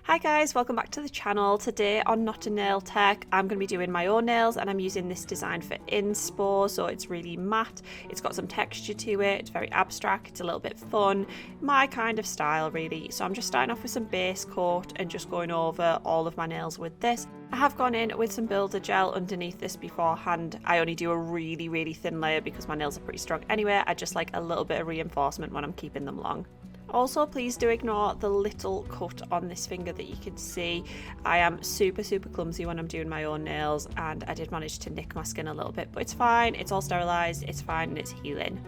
Hi guys, welcome back to the channel. Today on Not a Nail Tech, I'm going to be doing my own nails and I'm using this design for inspo, so it's really matte, it's got some texture to it, it's very abstract, it's a little bit fun, my kind of style really. So I'm just starting off with some base coat and just going over all of my nails with this. I have gone in with some builder gel underneath this beforehand. I only do a really thin layer because my nails are pretty strong anyway. I just like a little bit of reinforcement when I'm keeping them long. Also, please do ignore the little cut on this finger that you can see. I am super clumsy when I'm doing my own nails, and I did manage to nick my skin a little bit, but it's fine, it's all sterilised, it's fine, and it's healing.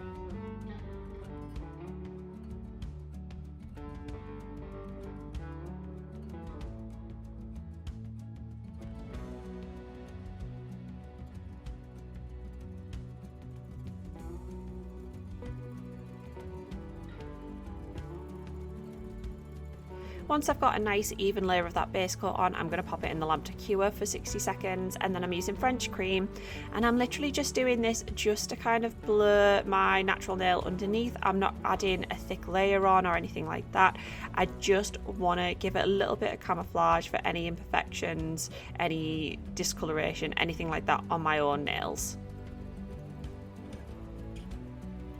Once I've got a nice even layer of that base coat on, I'm going to pop it in the lamp to cure for 60 seconds, and then I'm using French cream, and I'm literally just doing this just to kind of blur my natural nail underneath. I'm not adding a thick layer on or anything like that. I just want to give it a little bit of camouflage for any imperfections, any discoloration, anything like that on my own nails.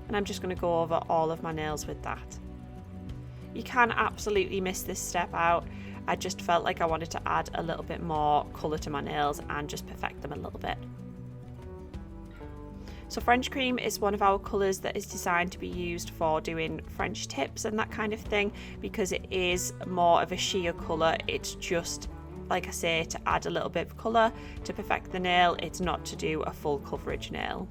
And I'm just going to go over all of my nails with that. You can absolutely miss this step out. I just felt like I wanted to add a little bit more colour to my nails and just perfect them a little bit. So French cream is one of our colours that is designed to be used for doing French tips and that kind of thing, because it is more of a sheer colour. It's just, like I say, to add a little bit of colour to perfect the nail. It's not to do a full coverage nail.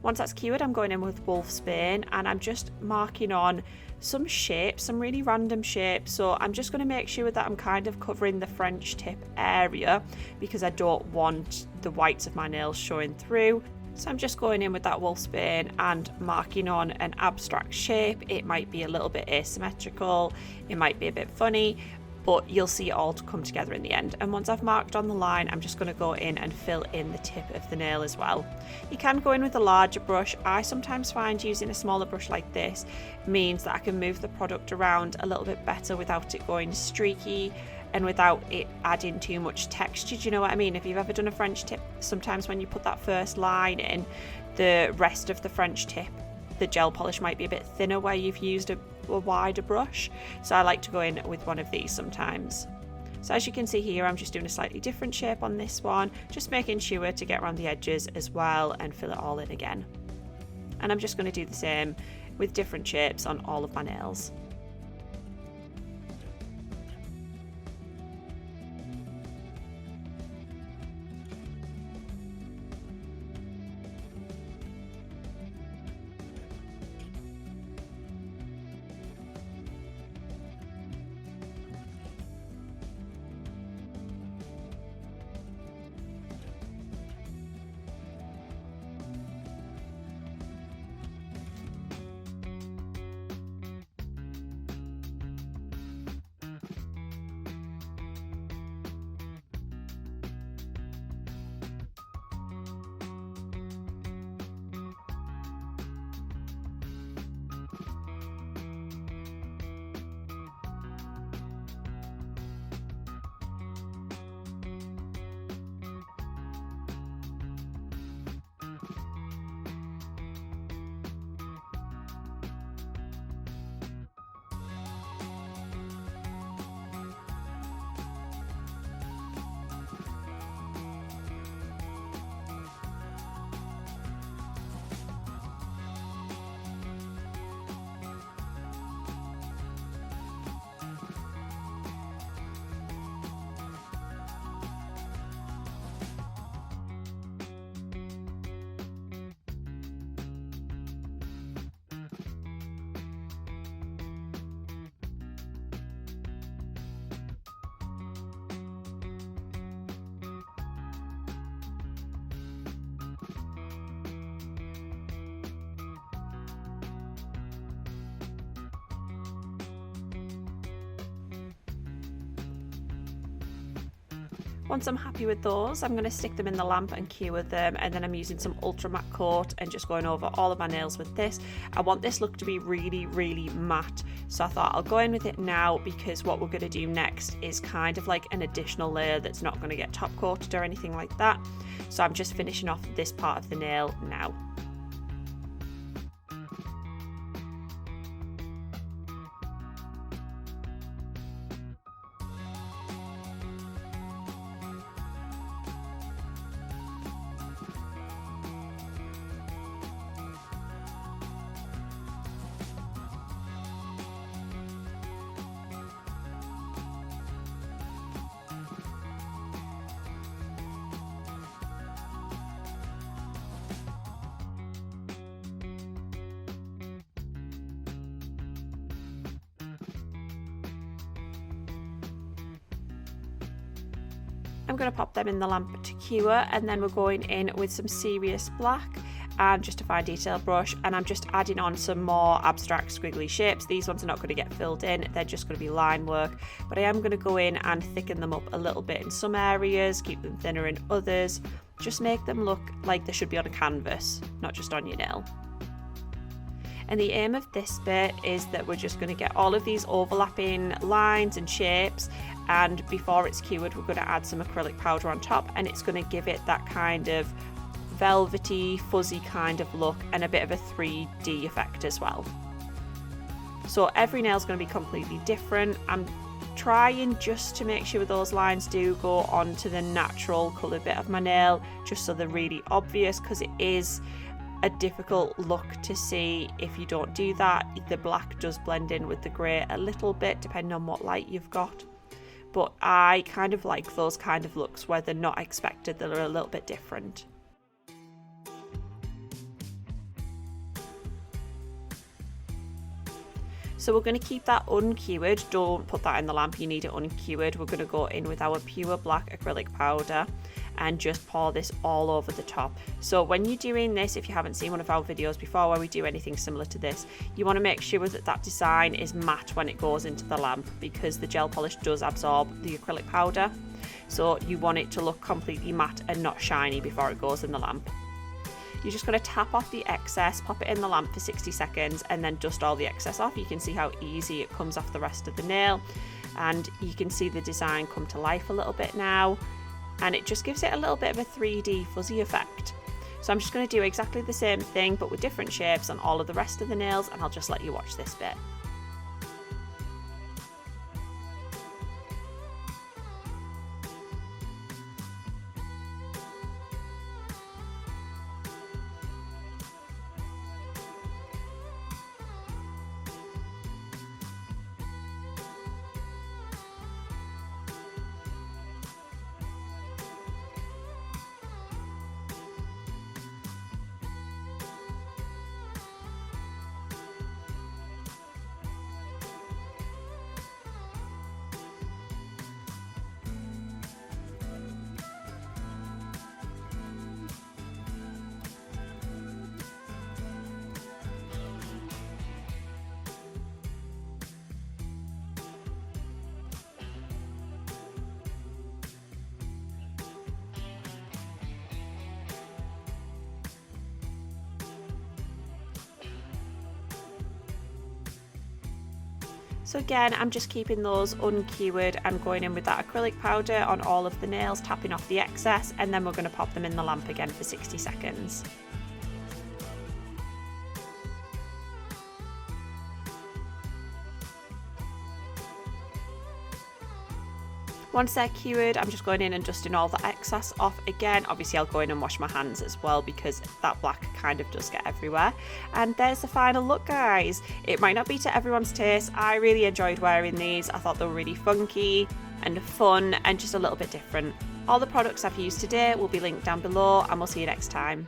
Once that's cured, I'm going in with Wolfsbane and I'm just marking on some shapes, some really random shapes. So I'm just going to make sure that I'm kind of covering the French tip area because I don't want the whites of my nails showing through. So I'm just going in with that Wolfsbane and marking on an abstract shape. It might be a little bit asymmetrical, it might be a bit funny, but you'll see it all to come together in the end. And once I've marked on the line, I'm just going to go in and fill in the tip of the nail as well. You can go in with a larger brush. I sometimes find using a smaller brush like this means that I can move the product around a little bit better without it going streaky and without it adding too much texture. Do you know what I mean? If you've ever done a French tip, sometimes when you put that first line in, the rest of the French tip, the gel polish might be a bit thinner where you've used a wider brush. So I like to go in with one of these sometimes. So as you can see here, I'm just doing a slightly different shape on this one, just making sure to get around the edges as well and fill it all in again. And I'm just going to do the same with different shapes on all of my nails. Once I'm happy with those, I'm going to stick them in the lamp and cure them, and then I'm using some ultra matte coat and just going over all of my nails with this. I want this look to be really, really matte, so I thought I'll go in with it now, because what we're going to do next is kind of like an additional layer that's not going to get top coated or anything like that. So I'm just finishing off this part of the nail now. I'm going to pop them in the lamp to cure, and then we're going in with some serious black and just a fine detail brush, and I'm just adding on some more abstract squiggly shapes. These ones are not going to get filled in, they're just going to be line work, but I am going to go in and thicken them up a little bit in some areas, keep them thinner in others, just make them look like they should be on a canvas, not just on your nail. And the aim of this bit is that we're just going to get all of these overlapping lines and shapes, and before it's cured we're going to add some acrylic powder on top, and it's going to give it that kind of velvety, fuzzy kind of look and a bit of a 3D effect as well. So every nail is going to be completely different. I'm trying just to make sure those lines do go onto the natural colour bit of my nail, just so they're really obvious, because it is a difficult look to see if you don't do that. The black does blend in with the grey a little bit depending on what light you've got, but I kind of like those kind of looks where they're not expected, they're a little bit different. So we're going to keep that uncured, don't put that in the lamp, you need it uncured. We're going to go in with our pure black acrylic powder and just pour this all over the top. So when you're doing this, if you haven't seen one of our videos before where we do anything similar to this, you want to make sure that that design is matte when it goes into the lamp, because the gel polish does absorb the acrylic powder. So you want it to look completely matte and not shiny before it goes in the lamp. You're just going to tap off the excess, pop it in the lamp for 60 seconds and then dust all the excess off. You can see how easy it comes off the rest of the nail, and you can see the design come to life a little bit now, and it just gives it a little bit of a 3D fuzzy effect. So I'm just going to do exactly the same thing but with different shapes on all of the rest of the nails, and I'll just let you watch this bit. So again, I'm just keeping those uncured. I'm going in with that acrylic powder on all of the nails, tapping off the excess, and then we're going to pop them in the lamp again for 60 seconds. Once they're cured, I'm just going in and dusting all the excess off again. Obviously I'll go in and wash my hands as well because that black kind of does get everywhere. And there's the final look, guys. It might not be to everyone's taste. I really enjoyed wearing these. I thought they were really funky and fun and just a little bit different. All the products I've used today will be linked down below, and we'll see you next time.